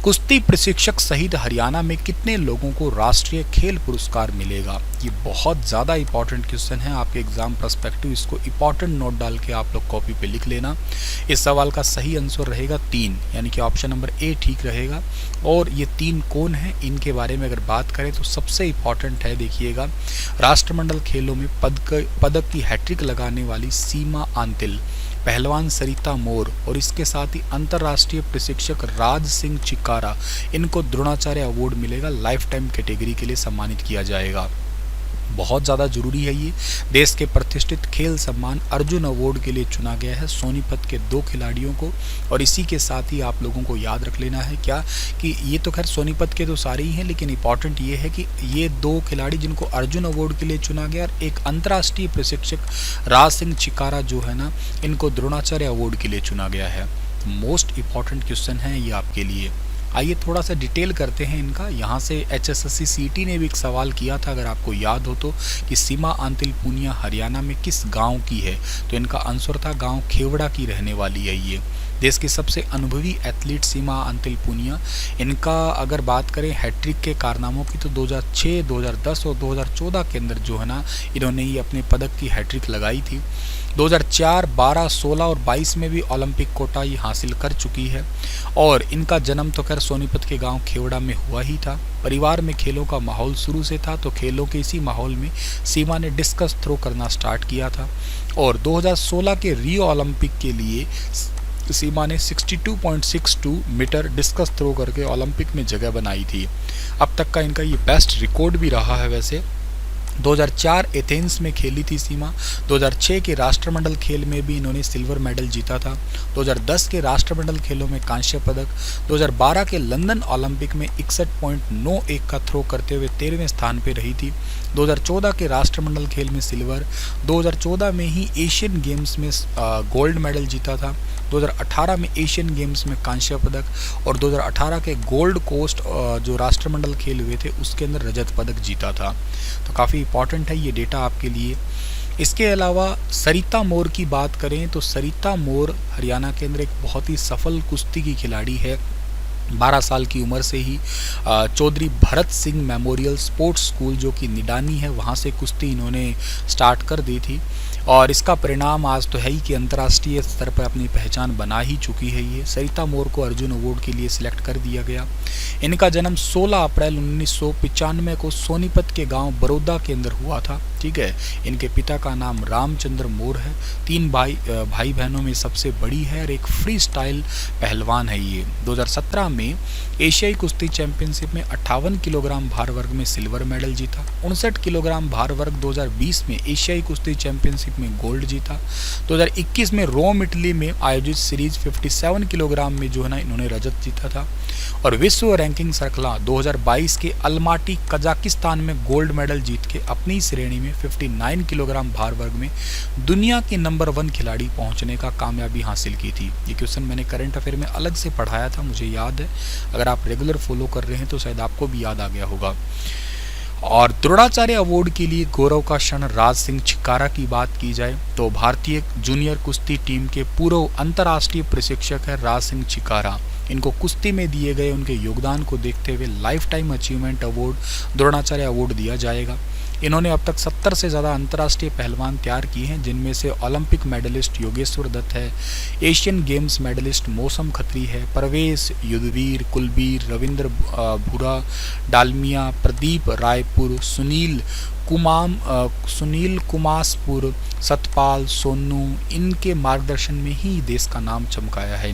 कुश्ती प्रशिक्षक सहित हरियाणा में कितने लोगों को राष्ट्रीय खेल पुरस्कार मिलेगा? ये बहुत ज़्यादा इंपॉर्टेंट क्वेश्चन है आपके एग्जाम पर्सपेक्टिव। इसको इंपॉर्टेंट नोट डाल के आप लोग कॉपी पे लिख लेना। इस सवाल का सही आंसर रहेगा 3, यानी कि ऑप्शन नंबर ए ठीक रहेगा। और ये 3 कौन है, इनके बारे में अगर बात करें तो सबसे इंपॉर्टेंट है, देखिएगा, राष्ट्रमंडल खेलों में पदक की हैट्रिक लगाने वाली सीमा आंतिल, पहलवान सरिता मोर और इसके साथ ही अंतर्राष्ट्रीय प्रशिक्षक राज सिंह चिकारा, इनको द्रोणाचार्य अवार्ड मिलेगा, लाइफ टाइम कैटेगरी के लिए सम्मानित किया जाएगा। बहुत ज़्यादा जरूरी है ये। देश के प्रतिष्ठित खेल सम्मान अर्जुन अवार्ड के लिए चुना गया है सोनीपत के 2 खिलाड़ियों को। और इसी के साथ ही आप लोगों को याद रख लेना है क्या कि ये तो खैर सोनीपत के तो सारे ही हैं, लेकिन इंपॉर्टेंट ये है कि ये 2 खिलाड़ी जिनको अर्जुन अवार्ड के लिए चुना गया और एक अंतर्राष्ट्रीय प्रशिक्षक राज सिंह चिकारा जो है ना, इनको द्रोणाचार्य अवार्ड के लिए चुना गया है। मोस्ट इंपॉर्टेंट क्वेश्चन है ये आपके लिए। आइए थोड़ा सा डिटेल करते हैं इनका। यहाँ से HSSC CT ने भी एक सवाल किया था, अगर आपको याद हो तो, कि सीमा आंतिल पूनिया हरियाणा में किस गांव की है? तो इनका आंसर था गांव खेवड़ा की रहने वाली है ये। देश की सबसे अनुभवी एथलीट सीमा आंतिल पूनिया, इनका अगर बात करें हैट्रिक के कारनामों की तो 2006, 2010 और 2014 के अंदर जो है ना, इन्होंने ही अपने पदक की हैट्रिक लगाई थी। 2004, 12, 16 और 22 में भी ओलंपिक कोटा ये हासिल कर चुकी है। और इनका जन्म तो खैर सोनीपत के गांव खेवड़ा में हुआ ही था। परिवार में खेलों का माहौल शुरू से था, तो खेलों के इसी माहौल में सीमा ने डिस्कस थ्रो करना स्टार्ट किया था। और 2016 के रियो ओलंपिक के लिए सीमा ने 62.62 मीटर डिस्कस थ्रो करके ओलंपिक में जगह बनाई थी। अब तक का इनका ये बेस्ट रिकॉर्ड भी रहा है वैसे। 2004 एथेंस में खेली थी सीमा। 2006 के राष्ट्रमंडल खेल में भी इन्होंने सिल्वर मेडल जीता था। 2010 के राष्ट्रमंडल खेलों में कांस्य पदक। 2012 के लंदन ओलंपिक में 61.91 का थ्रो करते हुए 13वें स्थान पर रही थी। 2014 के राष्ट्रमंडल खेल में सिल्वर। 2014 में ही एशियन गेम्स में गोल्ड मेडल जीता था। 2018 में एशियन गेम्स में कांस्य पदक और 2018 के गोल्ड कोस्ट जो राष्ट्रमंडल खेल हुए थे उसके अंदर रजत पदक जीता था। तो काफ़ी इंपॉर्टेंट है ये डेटा आपके लिए। इसके अलावा सरिता मोर की बात करें तो सरिता मोर हरियाणा के अंदर एक बहुत ही सफल कुश्ती की खिलाड़ी है। 12 साल की उम्र से ही Chaudhary Bharat Singh memorial sports school जो कि निडानी है, वहाँ से कुश्ती इन्होंने स्टार्ट कर दी थी। और इसका परिणाम आज तो है ही कि अंतर्राष्ट्रीय स्तर पर अपनी पहचान बना ही चुकी है ये। सरिता मोर को अर्जुन अवार्ड के लिए सिलेक्ट कर दिया गया। इनका जन्म 16 अप्रैल 1995 को सोनीपत के गांव बड़ौदा के अंदर हुआ था। ठीक है, इनके पिता का नाम रामचंद्र मोर है। 3 भाई बहनों में सबसे बड़ी है और एक फ्री स्टाइल पहलवान है ये। 2017 में एशियाई कुश्ती चैंपियनशिप में 58 किलोग्राम भार वर्ग में सिल्वर मेडल जीता। 59 किलोग्राम भार वर्ग 2020 में एशियाई कुश्ती चैंपियनशिप में गोल्ड जीता। 2021 में रोम इटली में आयोजित सीरीज 57 किलोग्राम में जो है ना, इन्होंने रजत जीता था। और विश्व रैंकिंग श्रृंखला 2022 के अलमाटी कजाकिस्तान में गोल्ड मेडल जीत के अपनी श्रेणी में 59 किलोग्राम भार वर्ग में दुनिया के नंबर 1 खिलाड़ी पहुंचने का कामयाबी हासिल की थी। ये क्वेश्चन मैंने करंट अफेयर में अलग से पढ़ाया था, मुझे याद है। अगर आप रेगुलर फॉलो कर रहे हैं तो शायद आपको भी याद आ गया होगा। और द्रोणाचार्य अवार्ड के लिए गौरव का क्षण राज सिंह चिकारा की बात की जाए तो भारतीय जूनियर कुश्ती टीम के पूर्व अंतर्राष्ट्रीय प्रशिक्षक है राज सिंह चिकारा। इनको कुश्ती में दिए गए उनके योगदान को देखते हुए life time achievement award Dronacharya award दिया जाएगा। इन्होंने अब तक 70 से ज़्यादा अंतर्राष्ट्रीय पहलवान तैयार किए हैं, जिनमें से ओलंपिक मेडलिस्ट योगेश्वर दत्त है, एशियन गेम्स मेडलिस्ट मौसम खत्री है, परवेश, युद्धवीर, कुलबीर, रविंद्र भूरा, डालमिया, प्रदीप रायपुर, सुनील कुमासपुर, सतपाल, सोनू, इनके मार्गदर्शन में ही देश का नाम चमकाया है।